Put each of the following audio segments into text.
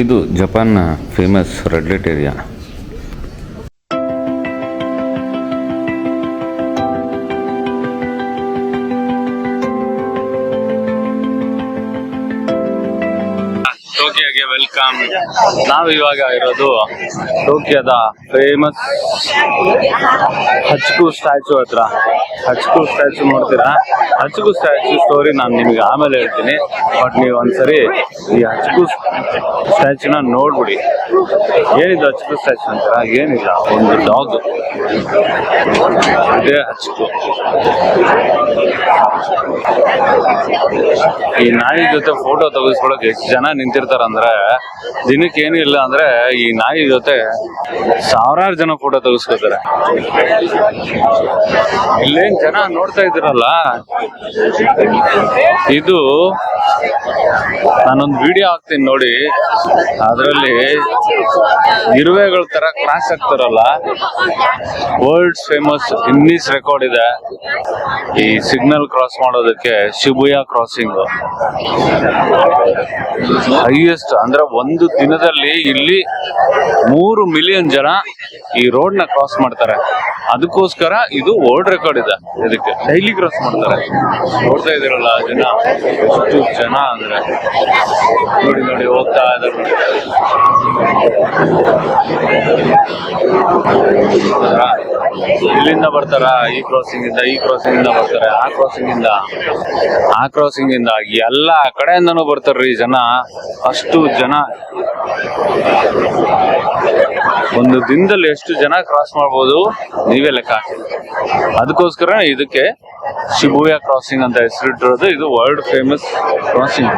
ಇದು ಜಪಾನ್ನ famous red light area. ಟೋಕಿಯೋಗೆ ವೆಲ್ಕಮ್. ನಾವು ಇವಾಗ ಇರೋದು ಟೋಕಿಯೋದ ಫೇಮಸ್ ಹಚ್ಕು ಸ್ಟ್ಯಾಚು ಹತ್ರ. ಹಚ್ಕು ಸ್ಟ್ಯಾಚು ನೋಡ್ತೀರಾ? ಹಚ್ಕು ಸ್ಟ್ಯಾಚು ಸ್ಟೋರಿ ನಾನು ನಿಮಗೆ ಆಮೇಲೆ ಹೇಳ್ತೀನಿ. ಬಟ್ ನೀವು ಒಂದ್ಸರಿ ಈ ಹಚ್ಕು ಸ್ಟ್ಯಾಚುನ ನೋಡ್ಬಿಡಿ. ಏನಿದು ಹಚ್ಕು ಸ್ಟ್ಯಾಚು ಅಂತೀರಾ? ಏನಿಲ್ಲ, ಒಂದು ಡಾಗ್. ಇದೇ ಹಚ್ಕು. ಈ ನಾಯಿ ಜೊತೆ ಫೋಟೋ ತೆಗೆಸ್ಕೊಳಕ್ ಎಷ್ಟು ಜನ ನಿಂತಿರ್ತಾರಂದ್ರೆ, ದಿನಕ್ಕೆ ಏನು ಇಲ್ಲ ಅಂದ್ರೆ ಈ ನಾಯಿ ಜೊತೆ ಸಾವಿರಾರು ಜನ ಫೋಟೋ ತೆಗೆಸ್ಕೊತಾರೆ. ಇಲ್ಲೇನ್ ಜನ ನೋಡ್ತಾ ಇದ್ದೀರಲ್ಲ, ಇದು ನಾನೊಂದು ವಿಡಿಯೋ ಹಾಕ್ತೀನಿ ನೋಡಿ. ಅದರಲ್ಲಿ ಇರುವೆಗಳ ತರ ಕ್ರಾಸ್ ಆಗ್ತಾರಲ್ಲ, ವರ್ಲ್ಡ್ಸ್ ಫೇಮಸ್ ಗಿನ್ನಿಸ್ ರೆಕಾರ್ಡ್ ಇದೆ ಈ ಸಿಗ್ನಲ್ ಕ್ರಾಸ್ ಮಾಡೋದಕ್ಕೆ. ಶಿಬುಯಾ ಕ್ರಾಸಿಂಗ್ ಹೈಯೆಸ್ಟ್ ಅಂದ್ರೆ ಒಂದು ದಿನದಲ್ಲಿ ಇಲ್ಲಿ 3 ಮಿಲಿಯನ್ ಜನ ಈ ರೋಡ್ ನ ಕ್ರಾಸ್ ಮಾಡ್ತಾರೆ. ಅದಕ್ಕೋಸ್ಕರ ಇದು ವರ್ಲ್ಡ್ ರೆಕಾರ್ಡ್ ಇದೆ. ಇದಕ್ಕೆ ಡೈಲಿ ಕ್ರಾಸ್ ಮಾಡ್ತಾರೆ. ನೋಡ್ತಾ ಇದ್ದೀರಲ್ಲ ಜನ, ಎಷ್ಟು ಜನ ಅಂದ್ರೆ ನೋಡಿ ನೋಡಿ ಹೋಗ್ತಾ ಇದ್ದಾರೆ. ಇಲ್ಲಿಂದ ಬರ್ತಾರ, ಈ ಕ್ರಾಸಿಂಗ್ ಇಂದ, ಈ ಕ್ರಾಸಿಂಗ್ ಇಂದ ಬರ್ತಾರೆ, ಆ ಕ್ರಾಸಿಂಗ್ ಇಂದ, ಆ ಕ್ರಾಸಿಂಗ್ ಇಂದ, ಎಲ್ಲ ಕಡೆಯಿಂದನೂ ಬರ್ತಾರ್ರಿ ಜನ. ಅಷ್ಟು ಜನ ಒಂದು ದಿನದಲ್ಲಿ ಎಷ್ಟು ಜನ ಕ್ರಾಸ್ ಮಾಡ್ಬೋದು ನೀವೇ ಲೆಕ್ಕ ಹಾಕಿ. ಅದಕ್ಕೋಸ್ಕರ ಇದಕ್ಕೆ ಶಿಬುಯಾ ಕ್ರಾಸಿಂಗ್ ಅಂತ ಹೆಸರಿಟ್ಟಿರೋದು. ಇದು ವರ್ಲ್ಡ್ ಫೇಮಸ್ ಕ್ರಾಸಿಂಗ್.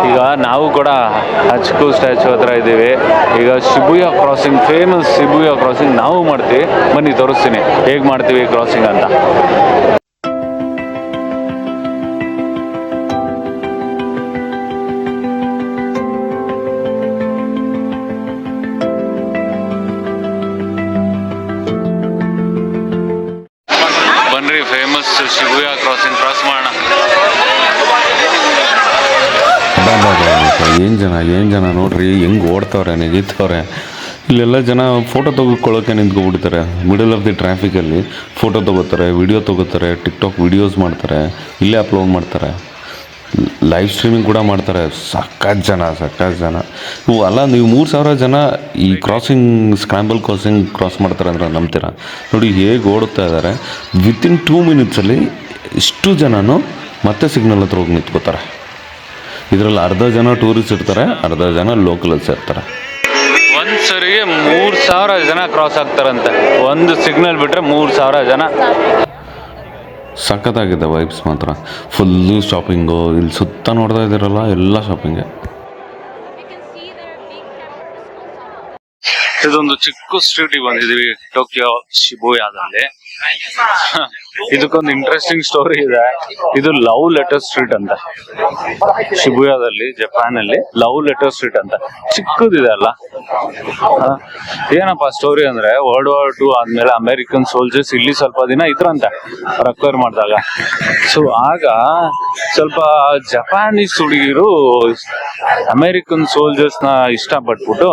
ಈಗ ನಾವು ಕೂಡ ಹಚ್ಕು ಸ್ಟ್ಯಾಚು ಹತ್ರ ಇದ್ದೀವಿ. ಈಗ ಶಿಬುಯಾ ಕ್ರಾಸಿಂಗ್, ಫೇಮಸ್ ಶಿಬುಯಾ ಕ್ರಾಸಿಂಗ್ ನಾವು ಮಾಡ್ತೀವಿ. ಬನ್ನಿ ತೋರಿಸ್ತೀನಿ ಹೇಗೆ ಮಾಡ್ತೀವಿ ಕ್ರಾಸಿಂಗ್ ಅಂತ. ಬನ್ರಿ ಫೇಮಸ್ ಶಿಬುಯಾ ಕ್ರಾಸಿಂಗ್ ಕ್ರಾಸ್ ಮಾಡೋಣ. ಏನ್ ಜನ ನೋಡ್ರಿ ಹೆಂಗ್ ಓಡ್ತವ್ರೆ, ನೆಗೀತವ್ರೆ. ಇಲ್ಲೆಲ್ಲ ಜನ ಫೋಟೋ ತೆಗೆದುಕೊಳ್ಳೋಕೆ ನಿಂತ್ಕೊಬಿಡ್ತಾರೆ. ಮಿಡಲ್ ಆಫ್ ದಿ ಟ್ರಾಫಿಕಲ್ಲಿ ಫೋಟೋ ತೊಗೋತಾರೆ, ವಿಡಿಯೋ ತೊಗೋತಾರೆ, ಟಿಕ್ಟಾಕ್ ವಿಡಿಯೋಸ್ ಮಾಡ್ತಾರೆ, ಇಲ್ಲೇ ಅಪ್ಲೋಡ್ ಮಾಡ್ತಾರೆ, ಲೈವ್ ಸ್ಟ್ರೀಮಿಂಗ್ ಕೂಡ ಮಾಡ್ತಾರೆ. ಸಖತ್ ಜನ ಇವು ಅಲ್ಲ. ನೀವು 3,000 ಜನ ಈ ಕ್ರಾಸಿಂಗ್, ಸ್ಕ್ರಾಂಬಲ್ ಕ್ರಾಸಿಂಗ್ ಕ್ರಾಸ್ ಮಾಡ್ತಾರೆ ಅಂದ್ರೆ ನಂಬ್ತೀರಾ? ನೋಡಿ ಹೇಗೆ ಓಡುತ್ತಾ ಇದ್ದಾರೆ. ವಿತಿನ್ 2 ಮಿನಿಟ್ಸಲ್ಲಿ ಇಷ್ಟು ಜನನು ಮತ್ತೆ ಸಿಗ್ನಲ್ ಹತ್ರ ಹೋಗಿ ನಿಂತ್ಕೋತಾರೆ. ಇದರಲ್ಲಿ ಅರ್ಧ ಜನ ಟೂರಿಸ್ಟ್ ಇರ್ತಾರೆ, ಅರ್ಧ ಜನ ಲೋಕಲ್ಸ್ ಇರ್ತಾರೆ. ಒಂದ್ಸರಿಗೆ 3,000 ಜನ ಕ್ರಾಸ್ ಆಗ್ತಾರಂತೆ. ಒಂದು ಸಿಗ್ನಲ್ ಬಿಟ್ರೆ 3,000 ಜನ. ಸಖತ್ತಾಗಿದೆ ವೈಬ್ಸ್ ಮಾತ್ರ. Full shopping. ಇಲ್ಲಿ ಸುತ್ತ ನೋಡ್ತಾ ಇದ್ದೀರಲ್ಲ, ಎಲ್ಲ ಶಾಪಿಂಗೆ. ಇದೊಂದು ಚಿಕ್ಕ ಸ್ಟ್ರೀಟಿಗೆ ಬಂದಿದೀವಿ ಟೋಕಿಯೋ ಶಿಬುಯಾದಲ್ಲಿ. ಇದಕ್ಕೊಂದು ಇಂಟ್ರೆಸ್ಟಿಂಗ್ ಸ್ಟೋರಿ ಇದೆ. ಇದು ಲವ್ ಲೆಟರ್ ಸ್ಟ್ರೀಟ್ ಅಂತ. ಶಿಬುಯಾದಲ್ಲಿ, ಜಪಾನ್ ಅಲ್ಲಿ ಲವ್ ಲೆಟರ್ ಸ್ಟ್ರೀಟ್ ಅಂತ ಚಿಕ್ಕದಿದೆ ಅಲ್ಲ. ಏನಪ್ಪಾ ಸ್ಟೋರಿ ಅಂದ್ರೆ, ವರ್ಲ್ಡ್ ವಾರ್ 2 ಆದ್ಮೇಲೆ ಅಮೆರಿಕನ್ ಸೋಲ್ಜರ್ಸ್ ಇಲ್ಲಿ ಸ್ವಲ್ಪ ದಿನ ಇದ್ರಂತೆ ರಿಕ್ವೈರ್ ಮಾಡಿದಾಗ. ಸೊ ಆಗ ಸ್ವಲ್ಪ ಜಪಾನೀಸ್ ಹುಡುಗಿರು ಅಮೆರಿಕನ್ ಸೋಲ್ಜರ್ಸ್ ನ ಇಷ್ಟಪಟ್ಬಿಟ್ಟು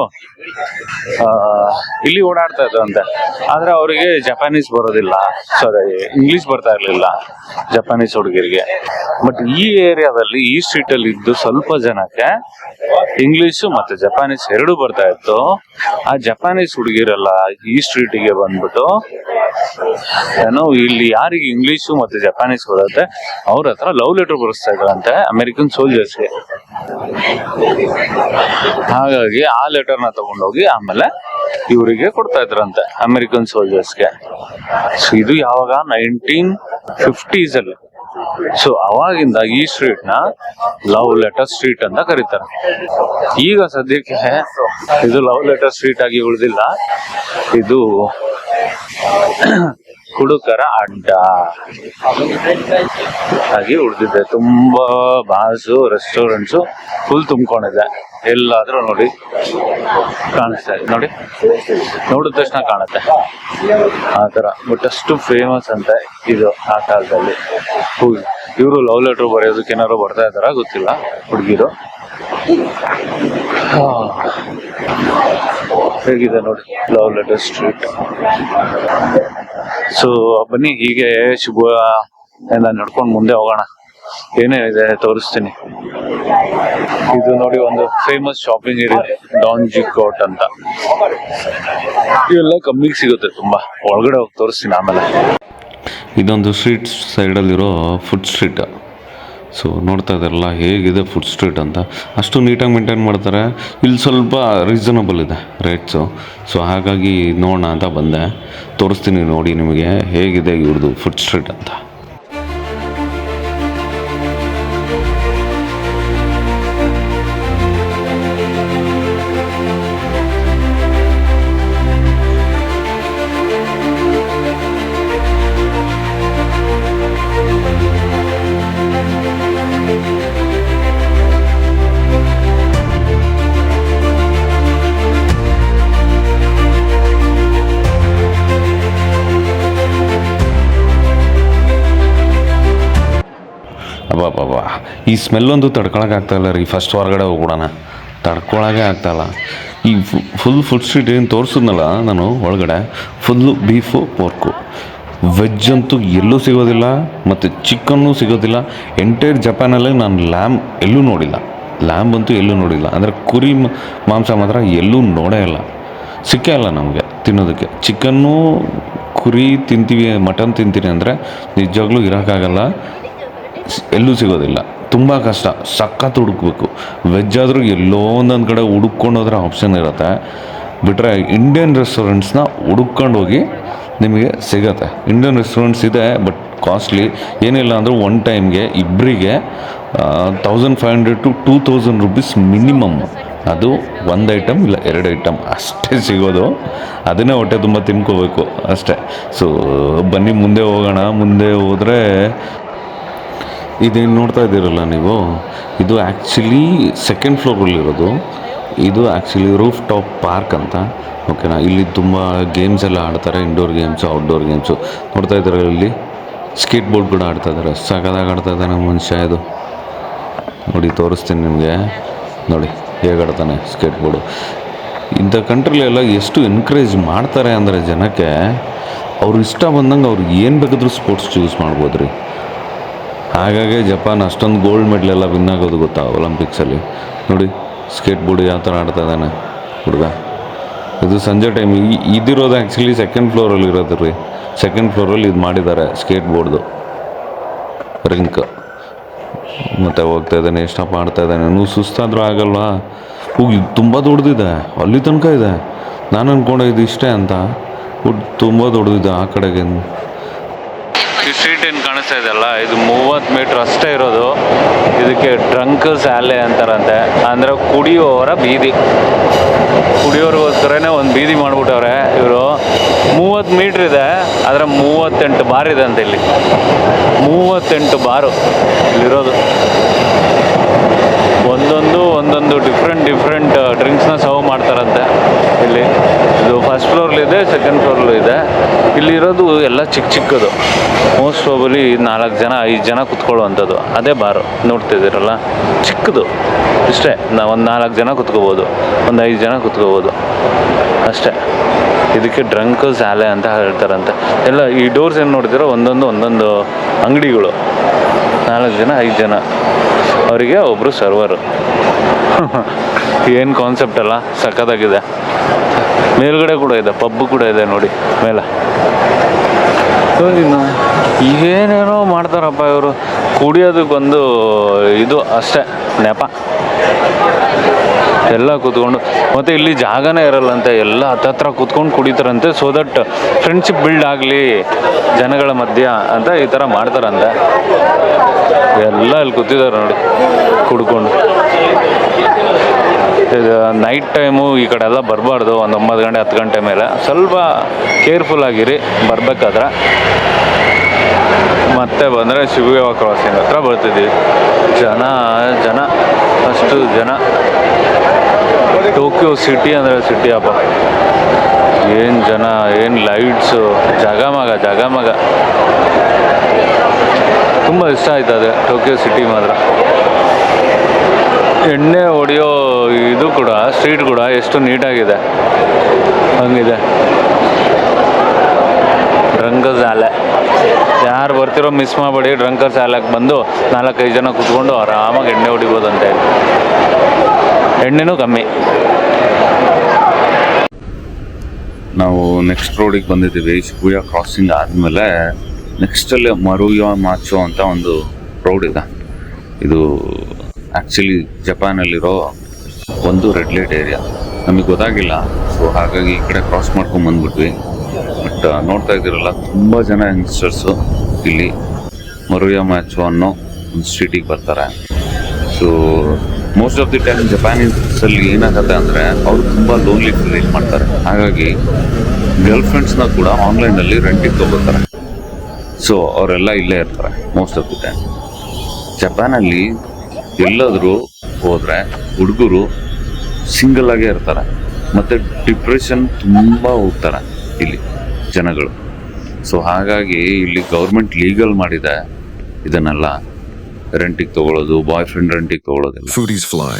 ಇಲ್ಲಿ ಓಡಾಡ್ತಾ ಇದ್ರಂತೆ. ಆದ್ರೆ ಅವರಿಗೆ ಜಪಾನೀಸ್ ಬರೋದಿಲ್ಲ, ಸಾರಿ ಇಂಗ್ಲಿಷ್ ಬರ್ತಾ ಇರ್ಲಿಲ್ಲ ಜಪಾನೀಸ್ ಹುಡುಗಿರಿಗೆ. ಬಟ್ ಈ ಏರಿಯಾದಲ್ಲಿ, ಈ ಸ್ಟ್ರೀಟ್ ಅಲ್ಲಿ ಇದ್ದು ಸ್ವಲ್ಪ ಜನಕ್ಕೆ ಇಂಗ್ಲಿಷ್ ಮತ್ತೆ ಜಪಾನೀಸ್ ಎರಡು ಬರ್ತಾ ಇತ್ತು. ಆ ಜಪಾನೀಸ್ ಹುಡುಗಿರೆಲ್ಲ ಈ ಸ್ಟ್ರೀಟಿಗೆ ಬಂದ್ಬಿಟ್ಟು ಏನೋ ಇಲ್ಲಿ ಯಾರಿಗೆ ಇಂಗ್ಲಿಷು ಮತ್ತೆ ಜಪಾನೀಸ್ ಬರುತ್ತೆ ಅವ್ರ ಹತ್ರ ಲವ್ ಲೆಟರ್ ಬರೆಸ್ತಾ ಇದ್ರಂತೆ ಅಮೆರಿಕನ್ ಸೋಲ್ಜರ್ಸ್ಗೆ. ಹಾಗಾಗಿ ಆ ಲೆಟರ್ನ ತಗೊಂಡೋಗಿ ಆಮೇಲೆ ಇವರಿಗೆ ಕೊಡ್ತಾ ಇದ್ರಂತೆ, ಅಮೆರಿಕನ್ ಸೋಲ್ಜರ್ಸ್ಗೆ. ಸೊ ಇದು ಯಾವಾಗ 1950s ಅಲ್ಲಿ. ಸೊ ಅವಾಗಿಂದ ಈ ಸ್ಟ್ರೀಟ್ ನ ಲವ್ ಲೆಟರ್ ಸ್ಟ್ರೀಟ್ ಅಂತ ಕರೀತಾರೆ. ಈಗ ಸದ್ಯಕ್ಕೆ ಇದು ಲವ್ ಲೆಟರ್ ಸ್ಟ್ರೀಟ್ ಆಗಿ ಉಳಿದಿಲ್ಲ, ಇದು ಹುಡುಕರ ಅಡ್ಡ ಆಗಿ ಉಳಿದಿದೆ. ತುಂಬಾ ಬಾರ್ಸು, ರೆಸ್ಟೋರೆಂಟ್ಸು ಫುಲ್ ತುಂಬಿಕೊಂಡಿದೆ. ಎಲ್ಲಾದ್ರೂ ನೋಡಿ ಕಾಣಿಸ್ತಾ ಇದೆ ನೋಡಿ, ನೋಡಿದ ತಕ್ಷಣ ಕಾಣುತ್ತೆ ಆ ತರ. ಬಟ್ ಅಷ್ಟು ಫೇಮಸ್ ಅಂತ ಇದು ಆ ಕಾಲದಲ್ಲಿ. ಇವರು ಲವ್ ಲೆಟರ್ ಬರೆಯೋದಕ್ಕೆ ಏನಾರು ಬರ್ತಾ ಇದಾರ ಗೊತ್ತಿಲ್ಲ ಹುಡುಗಿರು. ಹೇಗಿದೆ ನೋಡಿ ಲವ್ ಲೆಟರ್ ಸ್ಟ್ರೀಟ್. ಸೊ ಬನ್ನಿ ಹೀಗೆ ಶುಭ ಎಲ್ಲ ನಡ್ಕೊಂಡು ಮುಂದೆ ಹೋಗೋಣ. ಏನೇನಿದೆ ತೋರಿಸ್ತೀನಿ. ಇದು ನೋಡಿ ಒಂದು ಫೇಮಸ್ ಶಾಪಿಂಗ್ ಏರಿಯಾ ಡಾನ್ ಜಿ ಕೋಟ್ ಅಂತ. ಇವೆಲ್ಲ ಕಮ್ಮಿಗೆ ಸಿಗುತ್ತೆ ತುಂಬಾ. ಒಳಗಡೆ ಹೋಗಿ ತೋರಿಸ್ತೀನಿ ಆಮೇಲೆ. ಇದೊಂದು ಸ್ಟ್ರೀಟ್ ಸೈಡಲ್ಲಿರೋ ಫುಡ್ ಸ್ಟ್ರೀಟ್. ಸೊ ನೋಡ್ತಾ ಇದ್ದಾರಲ್ಲ ಹೇಗಿದೆ ಫುಡ್ ಸ್ಟ್ರೀಟ್ ಅಂತ. ಅಷ್ಟು ನೀಟಾಗಿ ಮೇಂಟೈನ್ ಮಾಡ್ತಾರೆ. ಇಲ್ಲಿ ಸ್ವಲ್ಪ ರೀಸನಬಲ್ ಇದೆ ರೇಟ್ಸು. ಸೊ ಹಾಗಾಗಿ ನೋಡೋಣ ಅಂತ ಬಂದೆ. ತೋರಿಸ್ತೀನಿ ನೋಡಿ ನಿಮಗೆ ಹೇಗಿದೆ ಇವ್ರದ್ದು ಫುಡ್ ಸ್ಟ್ರೀಟ್ ಅಂತ. ಅಬ್ಬಾ, ಈ ಸ್ಮೆಲ್ಲೊಂದು ತಡ್ಕೊಳಕ್ಕಾಗ್ತಾಯಿಲ್ಲ ರೀ. ಫಸ್ಟ್ ಹೊರಗಡೆ ಹೋಗ್ಬಿಡೋಣ. ತಡ್ಕೊಳಕ್ಕೆ ಆಗ್ತಾಯಿಲ್ಲ. ಈ ಫುಲ್ ಫುಡ್ ಸ್ಟ್ರೀಟ್ ಏನು ತೋರಿಸಿದ್ನಲ್ಲ ನಾನು ಒಳಗಡೆ, ಫುಲ್ಲು ಬೀಫು ಪೋರ್ಕು. ವೆಜ್ ಅಂತೂ ಎಲ್ಲೂ ಸಿಗೋದಿಲ್ಲ, ಮತ್ತು ಚಿಕನ್ನು ಸಿಗೋದಿಲ್ಲ. ಎಂಟೈರ್ ಜಪಾನಲ್ಲಿ ನಾನು ಲ್ಯಾಂಬ್ ಎಲ್ಲೂ ನೋಡಿಲ್ಲ. ಲ್ಯಾಂಬ್ ಅಂತೂ ಎಲ್ಲೂ ನೋಡಿಲ್ಲ. ಅಂದರೆ ಕುರಿ ಮಾಂಸ ಮಾತ್ರ ಎಲ್ಲೂ ನೋಡೇ ಇಲ್ಲ. ಸಿಕ್ಕೇ ಇಲ್ಲ ನಮಗೆ ತಿನ್ನೋದಕ್ಕೆ. ಚಿಕನ್ನು ಕುರಿ ತಿಂತೀವಿ, ಮಟನ್ ತಿಂತೀನಿ ಅಂದರೆ ನಿಜವಾಗ್ಲೂ ಇರೋಕ್ಕಾಗಲ್ಲ. ಎಲ್ಲೂ ಸಿಗೋದಿಲ್ಲ. ತುಂಬ ಕಷ್ಟ. ಸಖತ್ ಹುಡುಕ್ಬೇಕು. ವೆಜ್ ಆದರೂ ಎಲ್ಲೋ ಒಂದೊಂದು ಕಡೆ ಹುಡುಕೊಂಡೋದ್ರೆ ಆಪ್ಷನ್ ಇರುತ್ತೆ. ಬಿಟ್ಟರೆ ಇಂಡಿಯನ್ ರೆಸ್ಟೋರೆಂಟ್ಸ್ನ ಹುಡುಕೊಂಡು ಹೋಗಿ ನಿಮಗೆ ಸಿಗತ್ತೆ. ಇಂಡಿಯನ್ ರೆಸ್ಟೋರೆಂಟ್ಸ್ ಇದೆ, ಬಟ್ ಕಾಸ್ಟ್ಲಿ. ಏನಿಲ್ಲ ಅಂದರೂ ಒನ್ ಟೈಮ್ಗೆ ಇಬ್ಬರಿಗೆ 1500 to 2000 rupees ಮಿನಿಮಮ್. ಅದು ಒಂದು ಐಟಮ್ ಇಲ್ಲ 2 ಐಟಮ್ ಅಷ್ಟೇ ಸಿಗೋದು. ಅದನ್ನೇ ಹೊಟ್ಟೆ ತುಂಬ ತಿನ್ಕೋಬೇಕು ಅಷ್ಟೇ. ಸೊ ಬನ್ನಿ ಮುಂದೆ ಹೋಗೋಣ. ಮುಂದೆ ಹೋದರೆ ಇದೇನು ನೋಡ್ತಾ ಇದ್ದೀರಲ್ಲ ನೀವು, ಇದು ಆ್ಯಕ್ಚುಲಿ ಸೆಕೆಂಡ್ ಫ್ಲೋರಲ್ಲಿರೋದು. ಇದು ಆ್ಯಕ್ಚುಲಿ ರೂಫ್ ಟಾಪ್ ಪಾರ್ಕ್ ಅಂತ. ಓಕೆನಾ. ಇಲ್ಲಿ ತುಂಬ ಗೇಮ್ಸ್ ಎಲ್ಲ ಆಡ್ತಾರೆ. Indoor games, outdoor games. ನೋಡ್ತಾ ಇದ್ದಾರೆ ಇಲ್ಲಿ ಸ್ಕೇಟ್ ಬೋರ್ಡ್ ಕೂಡ ಆಡ್ತಾ ಇದ್ದಾರೆ. ಸಖತ್ತಾಗಿ ಆಡ್ತಾ ಇದ್ದಾನೆ ಮನುಷ್ಯ. ಇದು ನೋಡಿ ತೋರಿಸ್ತೀನಿ ನಿಮಗೆ. ನೋಡಿ ಹೇಗೆ ಆಡ್ತಾನೆ ಸ್ಕೇಟ್ ಬೋರ್ಡು. ಇಂಥ ಕಂಟ್ರಿಲೆಲ್ಲ ಎಷ್ಟು ಎನ್ಕರೇಜ್ ಮಾಡ್ತಾರೆ ಅಂದರೆ ಜನಕ್ಕೆ, ಅವ್ರು ಇಷ್ಟ ಬಂದಂಗೆ ಅವ್ರು ಏನು ಬೇಕಾದರೂ ಸ್ಪೋರ್ಟ್ಸ್ ಚೂಸ್ ಮಾಡ್ಬೋದು ರೀ. ಹಾಗಾಗಿ ಜಪಾನ್ ಅಷ್ಟೊಂದು ಗೋಲ್ಡ್ ಮೆಡ್ಲೆಲ್ಲ ವಿನ್ ಆಗೋದು ಗೊತ್ತಾ ಒಲಿಂಪಿಕ್ಸಲ್ಲಿ. ನೋಡಿ ಸ್ಕೇಟ್ ಬೋರ್ಡ್ ಯಾವ ಥರ ಆಡ್ತಾ ಇದ್ದಾನೆ ಹುಡುಗ. ಇದು ಸಂಜೆ ಟೈಮ್. ಇದಿರೋದು ಆ್ಯಕ್ಚುಲಿ ಸೆಕೆಂಡ್ ಫ್ಲೋರಲ್ಲಿ ಇರೋದು ರೀ. ಸೆಕೆಂಡ್ ಫ್ಲೋರಲ್ಲಿ ಇದು ಮಾಡಿದ್ದಾರೆ ಸ್ಕೇಟ್ ಬೋರ್ಡ್ದು ರಿಂಕ್. ಮತ್ತು ಹೋಗ್ತಾ ಇದ್ದಾನೆ, ಎಷ್ಟಪ್ಪ ಆಡ್ತಾ ಇದ್ದಾನೆ. ನೀವು ಸುಸ್ತಾದರೂ ಆಗಲ್ವಾ? ಇದು ತುಂಬ ದೊಡ್ಡದಿದೆ, ಅಲ್ಲಿ ತನಕ ಇದೆ. ನಾನು ಅಂದ್ಕೊಂಡೆ ಇದು ಇಷ್ಟೇ ಅಂತ. ತುಂಬ ದೊಡ್ಡದಿದೆ ಆ ಕಡೆಗೆ. ಈ ಸ್ಟ್ರೀಟ್ ಏನು ಕಾಣಿಸ್ತಾ ಇದೆಯಲ್ಲ, ಇದು 30 ಮೀಟ್ರ್ ಅಷ್ಟೇ ಇರೋದು. ಇದಕ್ಕೆ ಡ್ರಂಕರ್ಸ್ ಆಲೆ ಅಂತಾರಂತೆ. ಅಂದರೆ ಕುಡಿಯೋರ ಬೀದಿ. ಕುಡಿಯೋರಿಗೋಸ್ಕರನೇ ಒಂದು ಬೀದಿ ಮಾಡಿಬಿಟ್ಟವ್ರೆ ಇವರು. 30 ಮೀಟ್ರ್ ಇದೆ, ಆದರೆ 38 ಬಾರ್ ಇದೆ ಅಂತ ಇಲ್ಲಿ. 38 ಬಾರು ಇಲ್ಲಿರೋದು. ಒಂದೊಂದು ಡಿಫ್ರೆಂಟ್ ಡ್ರಿಂಕ್ಸ್ನ ಸರ್ವ್ ಮಾಡ್ತಾರಂತೆ ಇಲ್ಲಿ. ಇದು ಫಸ್ಟ್ ಫ್ಲೋರ್ಲಿದೆ, ಸೆಕೆಂಡ್ ಫ್ಲೋರ್ಲು ಇದೆ. ಇಲ್ಲಿರೋದು ಎಲ್ಲ ಚಿಕ್ಕದು. ಮೋಸ್ಟ್ ಪ್ರಾಬಲಿ 4 ಜನ 5 ಜನ ಕುತ್ಕೊಳ್ಳುವಂಥದ್ದು. ಅದೇ ಬಾರು ನೋಡ್ತಿದ್ದೀರಲ್ಲ, ಚಿಕ್ಕದು ಇಷ್ಟೇ. ನಾವು ಒಂದು 4 ಜನ ಕುತ್ಕೋಬೋದು, ಒಂದು 5 ಜನ ಕುತ್ಕೋಬೋದು ಅಷ್ಟೇ. ಇದಕ್ಕೆ ಡ್ರಂಕರ್ಸ್ ಆಲೆ ಅಂತ ಹೇಳ್ತಾರಂತೆ. ಎಲ್ಲ ಈ ಡೋರ್ಸ್ ಏನು ನೋಡ್ತೀರೋ ಒಂದೊಂದು ಅಂಗಡಿಗಳು. 4 ಜನ 5 ಜನ, ಅವರಿಗೆ ಒಬ್ಬರು ಸರ್ವರು. ಏನು ಕಾನ್ಸೆಪ್ಟ್ ಅಲ್ಲ, ಸಖತ್ತಾಗಿದೆ. ಮೇಲ್ಗಡೆ ಕೂಡ ಇದೆ, ಪಬ್ಬು ಕೂಡ ಇದೆ ನೋಡಿ ಮೇಲೆ. ಇನ್ನು ಏನೇನೋ ಮಾಡ್ತಾರಪ್ಪ ಇವರು. ಕುಡಿಯೋದಕ್ಕೊಂದು ಇದು ಅಷ್ಟೇ ನೆಪ. ಎಲ್ಲ ಕೂತ್ಕೊಂಡು, ಮತ್ತು ಇಲ್ಲಿ ಜಾಗನೇ ಇರಲ್ಲಂತೆ. ಎಲ್ಲ ಹತ್ತತ್ರ ಕೂತ್ಕೊಂಡು ಕುಡಿತಾರಂತೆ. ಸೊ ದಟ್ ಫ್ರೆಂಡ್ಶಿಪ್ ಬಿಲ್ಡ್ ಆಗಲಿ ಜನಗಳ ಮಧ್ಯ ಅಂತ ಈ ಥರ ಮಾಡ್ತಾರಂತೆ. ಎಲ್ಲ ಇಲ್ಲಿ ಕೂತಿದ್ದಾರೆ ನೋಡಿ ಕುಡ್ಕೊಂಡು. ಇದು ನೈಟ್ ಟೈಮು ಈ ಕಡೆ ಎಲ್ಲ ಬರಬಾರ್ದು. ಒಂದು 9 ಗಂಟೆ 10 ಗಂಟೆ ಮೇಲೆ ಸ್ವಲ್ಪ ಕೇರ್ಫುಲ್ ಆಗಿರಿ ಬರಬೇಕಾದ್ರೆ. ಮತ್ತೆ ಬಂದರೆ ಶಿವಯೋಗ ಕ್ರಾಸಿಂಗ್ ಹತ್ರ ಬರ್ತಿದ್ದೀವಿ. ಜನ ಅಷ್ಟು ಜನ. ಟೋಕಿಯೋ ಸಿಟಿ ಅಂದರೆ ಸಿಟಿ ಅಪ್ಪ. ಏನು ಜನ, ಏನು ಲೈಟ್ಸು, ಜಗಮಗ. ತುಂಬ ಇಷ್ಟ ಆಯ್ತದೆ ಟೋಕಿಯೋ ಸಿಟಿ ಮಾತ್ರ. ಎಣ್ಣೆ ಹೊಡೆಯೋ ಇದು ಕೂಡ ಸ್ಟ್ರೀಟ್ ಕೂಡ ಎಷ್ಟು ನೀಟಾಗಿದೆ, ಹಂಗಿದೆ. ಡ್ರಂಕರ್ಸ್ ಆಲೆ, ಯಾರು ಬರ್ತಿರೋ ಮಿಸ್ ಮಾಡಬೇಡಿ. ಡ್ರಂಕರ್ಸ್ ಆಲಕ್ಕೆ ಬಂದು 4-5 ಜನ ಕುತ್ಕೊಂಡು ಆರಾಮಾಗಿ ಎಣ್ಣೆ ಹೊಡಿಬೋದು ಅಂತ ಹೇಳಿ. ಎಣ್ಣೆನೂ ಕಮ್ಮಿ. ನಾವು ನೆಕ್ಸ್ಟ್ ರೋಡಿಗೆ ಬಂದಿದ್ದೀವಿ. ಶಿಬುಯಾ ಕ್ರಾಸಿಂಗ್ ಆದಮೇಲೆ ನೆಕ್ಸ್ಟಲ್ಲಿ ಮರುಯಾ ಮಾಚೋ ಅಂತ ಒಂದು ರೋಡ್ ಇದೆ. ಇದು ಆ್ಯಕ್ಚುಲಿ ಜಪಾನಲ್ಲಿರೋ ಒಂದು ರೆಡ್ ಲೈಟ್ ಏರಿಯಾ. ನಮಗೆ ಗೊತ್ತಾಗಿಲ್ಲ, ಸೊ ಹಾಗಾಗಿ ಈ ಕಡೆ ಕ್ರಾಸ್ ಮಾಡ್ಕೊಂಡು ಬಂದ್ಬಿಟ್ವಿ. ಬಟ್ ನೋಡ್ತಾ ಇದ್ದೀರಲ್ಲ, ತುಂಬ ಜನ ಯಂಗ್ಸ್ಟರ್ಸು ಇಲ್ಲಿ ಮರುಯಾ ಮಾಚೋ ಅನ್ನೋ ಒಂದು ಸ್ಟ್ರೀಟಿಗೆ ಬರ್ತಾರೆ. So most of the time ಜಪಾನೀಸಲ್ಲಿ ಏನಾಗುತ್ತೆ ಅಂದರೆ ಅವರು ತುಂಬ ಲೋನ್ಲಿ ಫೀಲ್ ಮಾಡ್ತಾರೆ. ಹಾಗಾಗಿ ಗರ್ಲ್ ಫ್ರೆಂಡ್ಸ್ನ ಕೂಡ ಆನ್ಲೈನಲ್ಲಿ ರೆಂಟಿಗೆ ತೊಗೋತಾರೆ. ಸೊ ಅವರೆಲ್ಲ ಇಲ್ಲೇ ಇರ್ತಾರೆ ಮೋಸ್ಟ್ ಆಫ್ ದಿ ಟೈಮ್. ಜಪಾನಲ್ಲಿ ಎಲ್ಲಾದರೂ ಹೋದರೆ ಹುಡುಗರು ಸಿಂಗಲ್ ಆಗೇ ಇರ್ತಾರೆ, ಮತ್ತು ಡಿಪ್ರೆಷನ್ ತುಂಬ ಹೋಗ್ತಾರೆ ಇಲ್ಲಿ ಜನಗಳು. ಸೊ ಹಾಗಾಗಿ ಇಲ್ಲಿ ಗೌರ್ಮೆಂಟ್ ಲೀಗಲ್ ಮಾಡಿದೆ ಇದನ್ನೆಲ್ಲ, ರೆಂಟಿಗೆ ತೊಗೊಳ್ಳೋದು, ಬಾಯ್ ಫ್ರೆಂಡ್ ರೆಂಟಿಗೆ ತೊಗೊಳ್ಳೋದಿಲ್ಲ. Foodies fly.